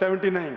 79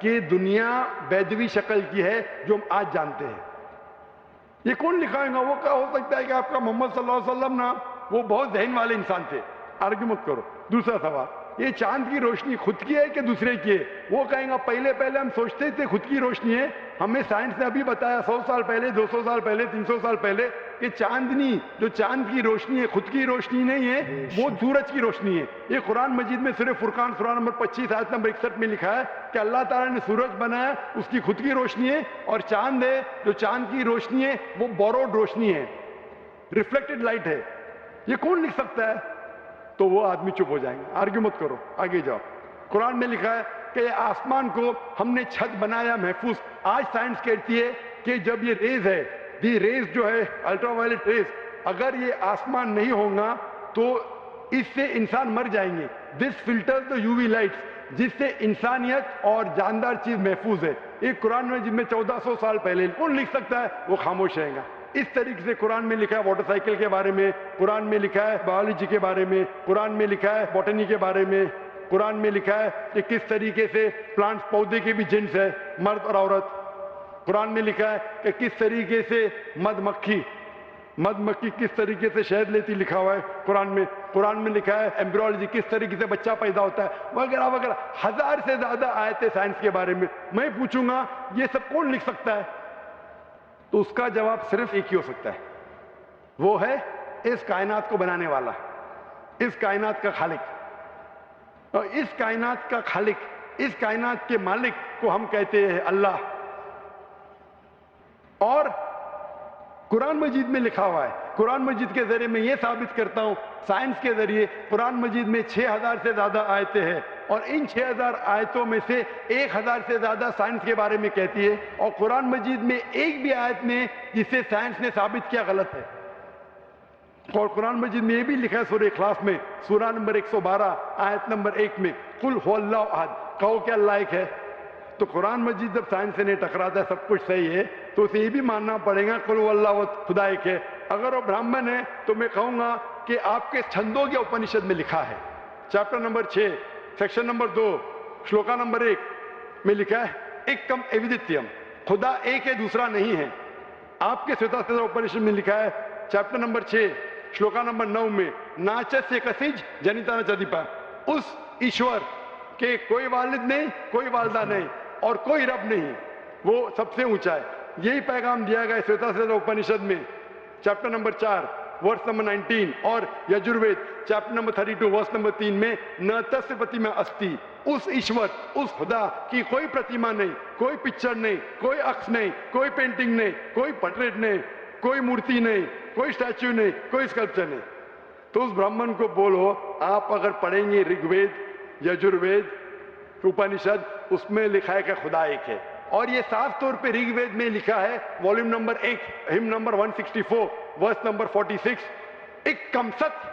کہ دنیا بیدوی شکل کی ہے جو ہم آج جانتے ہیں. یہ کون لکھائے گا؟ وہ کیا ہو سکتا ہے کہ آپ کا محمد صلی اللہ علیہ وسلم نا وہ بہت ذہن والے انسان تھے. آرگی مت کرو. دوسرا سوال، یہ چاند کی روشنی خود کی ہے کہ دوسرے کی ہے؟ وہ کہیں گا پہلے ہم سوچتے تھے خود کی روشنی ہے، ہمیں سائنس نے ابھی بتایا 100 سال پہلے، 200 سال پہلے، 300 سال پہلے کہ چاندنی جو چاند کی روشنی ہے خود کی روشنی نہیں ہے، وہ سورج کی روشنی ہے. یہ قرآن مجید میں سورہ فرقان سورہ نمبر 25 آیت نمبر 61 میں لکھا ہے کہ اللہ تعالیٰ نے سورج بنایا، اس کی خود کی روشنی ہے، اور چاند ہے جو چاند کی روشنی ہے وہ بوروڈ روشنی ہے، ریفلیکٹڈ لائٹ ہے. یہ کون لکھ سکتا ہے؟ تو وہ آدمی چپ ہو جائیں گے. آرگیو مت کرو، آگے جاؤ. قرآن میں لکھا ہے کہ آسمان کو ہم نے چھت بنایا محفوظ. آج سائنس کہتی ہے کہ جب یہ ریز ہے، دی ریز جو ہے الٹرا وائلٹ ریز، اگر یہ آسمان نہیں ہوگا تو اس سے انسان مر جائیں گے. This filter the U V lights, جس سے انسانیت اور جاندار چیز محفوظ ہے. ایک قرآن میں جن میں 1400 سال پہلے کون لکھ سکتا ہے؟ وہ خاموش رہے گا. اس طریقے سے قرآن میں لکھا ہے واٹر سائیکل کے بارے میں، قرآن میں لکھا ہے بایولوجی کے بارے میں، قرآن میں لکھا ہے بوٹنی کے بارے میں، قرآن میں لکھا ہے کہ کس طریقے سے پلانٹس پودے کے بھی جنس ہے، مرد اور عورت. قرآن میں لکھا ہے کہ کس طریقے سے مد مکھی کس طریقے سے شہد لیتی، لکھا ہوا ہے قرآن میں. قرآن میں لکھا ہے ایمبریولوجی کس طریقے سے بچہ پیدا ہوتا ہے، وغیرہ وغیرہ. 1000 سے زیادہ آیتیں سائنس کے بارے میں. میں پوچھوں گا یہ سب کون لکھ سکتا ہے؟ تو اس کا جواب صرف ایک ہی ہو سکتا ہے، وہ ہے اس کائنات کو بنانے والا، اس کائنات کا خالق. اور اس کائنات کا خالق، اس کائنات کے مالک کو ہم کہتے ہیں اللہ. اور قرآن مجید میں لکھا ہوا ہے، قرآن مجید کے ذریعے میں یہ ثابت کرتا ہوں، سائنس کے ذریعے قرآن مجید میں 6000 سے زیادہ آیتیں ہیں، اور ان 6000 آیتوں میں سے 1000 سے زیادہ سائنس کے بارے میں کہتی ہے، اور قرآن مجید میں ایک بھی آیت میں جسے سائنس نے ثابت کیا غلط ہے. اور قرآن مجید میں یہ بھی لکھا ہے سورہ اخلاص میں سورہ نمبر 112 آیت نمبر 1 میں قل هو اللہ احد، کہو کہ اللہ ایک ہے. تو قرآن مجید جب سائنس سے نہیں ٹکراتا ہے، سب کچھ صحیح ہے، تو اسے یہ بھی ماننا پڑے گا قل هو اللہ خدا ایک ہے. اگر وہ برہمن ہے تو میں کہوں گا کہ آپ کے چھندوگیہ اپنشد میں لکھا ہے، chapter number 6 section number 2 shloka number 1 میں لکھا ہے ایکم ایودتیم، خدا ایک ہے دوسرا نہیں ہے. آپ کے سویتا اپنشد میں لکھا ہے چیپٹر نمبر 6 شلوکا نمبر 9 میں ناچت سے کسیج جنیتا نچدیپا، اس ایشور کے کوئی والد نہیں، کوئی والدہ نہیں، اور کوئی رب نہیں، وہ سب سے اونچا ہے. یہی پیغام دیا گیا سویتا اپنشد میں چیپٹر نمبر 4 ورس نمبر 19 اور Yajurveda chapter number 32 verse number 3 میں نہ تس پرتیما استی، اس ایشور، اس خدا کی کوئی پرتیما نہیں، کوئی پکچر نہیں، کوئی عکس نہیں، کوئی پینٹنگ نہیں، کوئی پورٹریٹ نہیں، کوئی مورتی نہیں، کوئی اسٹیچو نہیں، کوئی اسکلپچر نہیں. تو اس برہمن کو بولو، آپ اگر پڑھیں گے رگ وید، یجروید، اپنشد، اس میں لکھا ہے کہ خدا ایک ہے. اور یہ صاف طور پہ رگ وید میں لکھا ہے والیوم نمبر 1 ہم نمبر 164 ورس نمبر 46 ایکم ست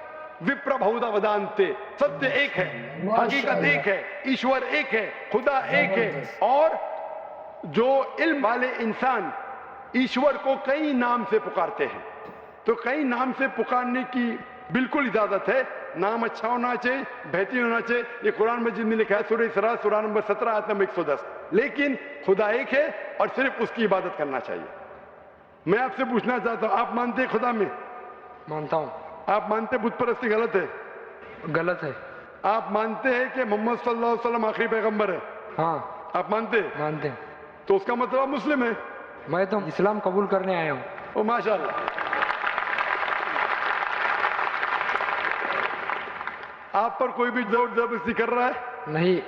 وپر بہودا ودانتے، ستیہ ایک ہے، حقیقت ایک ہے، ایشور ایک ہے، خدا ایک ہے. اور جو علم والے انسان ایشور کو کئی نام سے پکارتے ہیں، تو کئی نام سے پکارنے کی بالکل اجازت ہے. نام اچھا ہونا چاہیے، بہترین ہونا چاہیے. یہ قرآن مجید میں لکھا ہے سورہ اسراء سورہ نمبر 17 آیت نمبر 110. لیکن خدا ایک ہے اور صرف اس کی عبادت کرنا چاہیے. میں آپ سے پوچھنا چاہتا ہوں، آپ مانتے ہیں خدا میں؟ مانتا ہوں. آپ مانتے بت پرستی غلط ہے؟ غلط ہے. آپ مانتے ہیں کہ محمد صلی اللہ علیہ وسلم آخری پیغمبر ہے؟ ہاں آپ مانتے ہیں؟ مانتے ہیں. تو اس کا مطلب آپ مسلم ہیں. میں تو اسلام قبول کرنے آیا ہوں. او ماشاء اللہ. آپ پر کوئی بھی زور زبردستی کر رہا ہے؟ نہیں،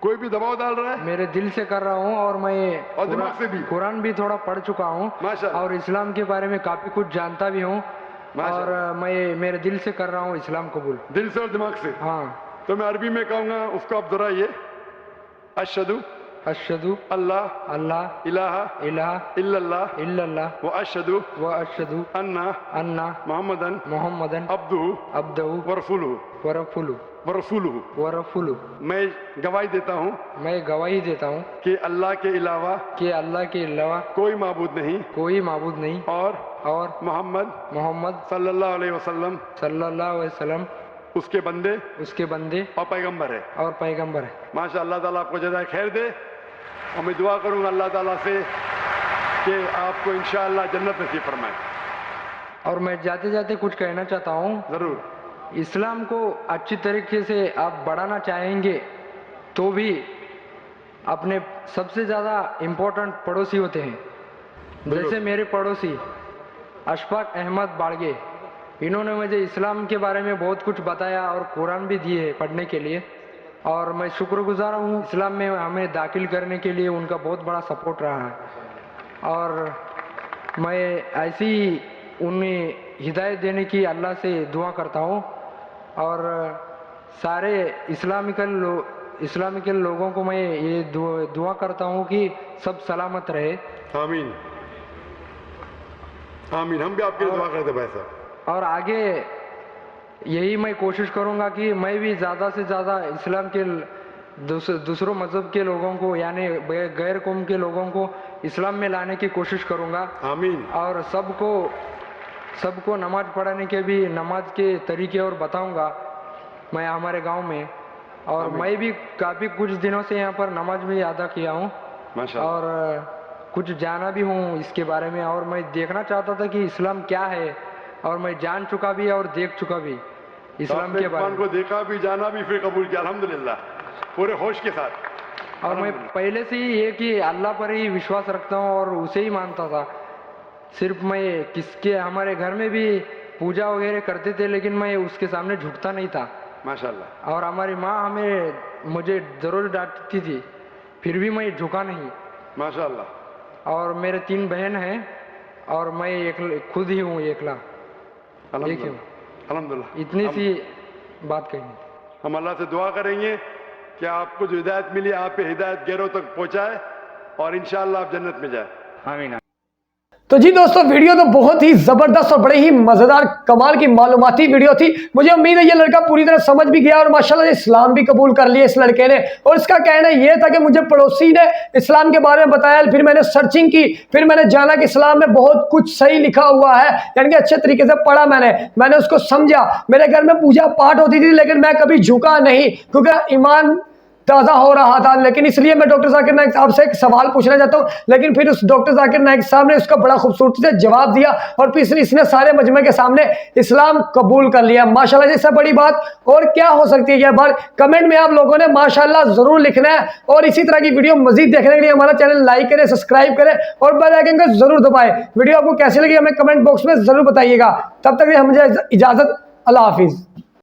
کوئی بھی دباؤ ڈال رہا ہے؟ میرے دل سے کر رہا ہوں، اور میں اور دماغ سے بھی؟ قرآن بھی تھوڑا پڑھ چکا ہوں، ماشاء اللہ. اور اسلام کے بارے میں کافی کچھ جانتا بھی ہوں، ماشاء اور میں میرے دل سے کر رہا ہوں اسلام قبول. دل سے اور دماغ سے؟ ہاں. تو میں عربی میں کہوں گا، اس کو آپ دہرائیے. اشہدو اشہدو اللہ اللہ الہ الہ الا اللہ الا اللہ و اشہدو و اشہدو ان ان محمدن محمدن عبدہ عبدہ ورسولہ ورسولہ ورسولہ. ورسولہ. میں گواہی دیتا ہوں میں گواہی دیتا ہوں کہ اللہ کے علاوہ کہ اللہ کے علاوہ کوئی معبود نہیں، کوئی معبود نہیں، اور محمد محمد صلی اللہ علیہ وسلم صلی اللہ علیہ وسلم اس کے بندے اس کے بندے اور پیغمبر ہے. اور پیغمبر ہے. ماشاء اللہ تعالیٰ آپ کو جزائے خیر دے. اور میں دعا کروں گا اللہ تعالیٰ سے کہ آپ کو انشاءاللہ جنت نصیب فرمائے. اور میں جاتے جاتے کچھ کہنا چاہتا ہوں. ضرور. اسلام کو اچھی طریقے سے آپ بڑھانا چاہیں گے تو بھی اپنے سب سے زیادہ امپورٹنٹ پڑوسی ہوتے ہیں. جیسے میرے پڑوسی اشفاق احمد باڑگے، انہوں نے مجھے اسلام کے بارے میں بہت کچھ بتایا اور قرآن بھی دیے ہے پڑھنے کے لیے، اور میں شکر گزار ہوں. اسلام میں ہمیں داخل کرنے کے لیے ان کا بہت بڑا سپورٹ رہا ہے، اور میں ایسی انہیں ہدایت دینے کی اللہ سے دعا کرتا ہوں. اور سارے اسلامیکل لوگوں کو میں یہ دعا کرتا ہوں کہ سب سلامت رہے. آمین آمین. ہم بھی آپ کے لیے دعا کرتے ہیں بھائی صاحب. اور آگے یہی میں کوشش کروں گا کہ میں بھی زیادہ سے زیادہ اسلام کے دوسروں مذہب کے لوگوں کو، یعنی غیر قوم کے لوگوں کو اسلام میں لانے کی کوشش کروں گا. آمین. اور سب کو نماز پڑھانے کے بھی نماز کے طریقے اور بتاؤں گا میں ہمارے گاؤں میں. اور میں بھی کافی کچھ دنوں سے یہاں پر نماز بھی ادا کیا ہوں، ماشاءاللہ. اور کچھ جانا بھی ہوں اس کے بارے میں. اور میں دیکھنا چاہتا تھا کہ اسلام کیا ہے، اور میں جان چکا بھی اور دیکھ چکا بھی اسلام کے بارے قرآن کو میں. دیکھا بھی، جانا بھی، پھر قبول کیا. الحمدللہ پورے ہوش کے ساتھ. اور میں پہلے سے ہی یہ کہ اللہ پر ہی وشواس رکھتا ہوں اور اسے ہی مانتا تھا. صرف میں ہمارے گھر میں بھی پوجا وغیرہ کرتے تھے، لیکن میں اس کے سامنے جھکتا نہیں تھا. ماشاءاللہ. اور ہماری ماں مجھے ضرور ڈانٹتی تھی، پھر بھی میں جھکا نہیں. ماشاءاللہ. اور میرے 3 بہن ہیں اور میں خود ہی ہوں اکیلا. الحمدللہ. الحمدللہ. اتنی سی بات کہی. ہم اللہ سے دعا کریں گے کہ آپ کو جو ہدایت ملی آپ پہ ہدایت غیروں تک پہنچائے اور انشاءاللہ آپ جنت میں جائیں. آمین. تو جی دوستو، ویڈیو تو بہت ہی زبردست اور بڑے ہی مزیدار کمال کی معلوماتی ویڈیو تھی. مجھے امید ہے یہ لڑکا پوری طرح سمجھ بھی گیا اور ماشاءاللہ سے اسلام بھی قبول کر لیا اس لڑکے نے. اور اس کا کہنا یہ تھا کہ مجھے پڑوسی نے اسلام کے بارے میں بتایا، پھر میں نے سرچنگ کی، پھر میں نے جانا کہ اسلام میں بہت کچھ صحیح لکھا ہوا ہے، یعنی کہ اچھے طریقے سے پڑھا میں نے اس کو سمجھا. میرے گھر میں پوجا پاٹ ہوتی تھی لیکن میں کبھی جھکا نہیں کیونکہ ایمان تازہ ہو رہا تھا. لیکن اس لیے میں ڈاکٹر ذاکر نائک صاحب سے ایک سوال پوچھنا چاہتا ہوں. لیکن پھر اس ڈاکٹر ذاکر نائک صاحب نے اس کا بڑا خوبصورتی سے جواب دیا اور پھر اس نے سارے مجمع کے سامنے اسلام قبول کر لیا. ماشاءاللہ اس سے بڑی بات اور کیا ہو سکتی ہے. یہ بات کمنٹ میں آپ لوگوں نے ماشاءاللہ ضرور لکھنا ہے. اور اسی طرح کی ویڈیو مزید دیکھنے کے لیے ہمارا چینل لائک کریں، سبسکرائب کریں اور بیل آئیکن کو ضرور دبائیں. ویڈیو آپ کو کیسی لگی ہمیں کمنٹ باکس میں ضرور بتائیے گا. تب تک مجھے اجازت. اللہ حافظ.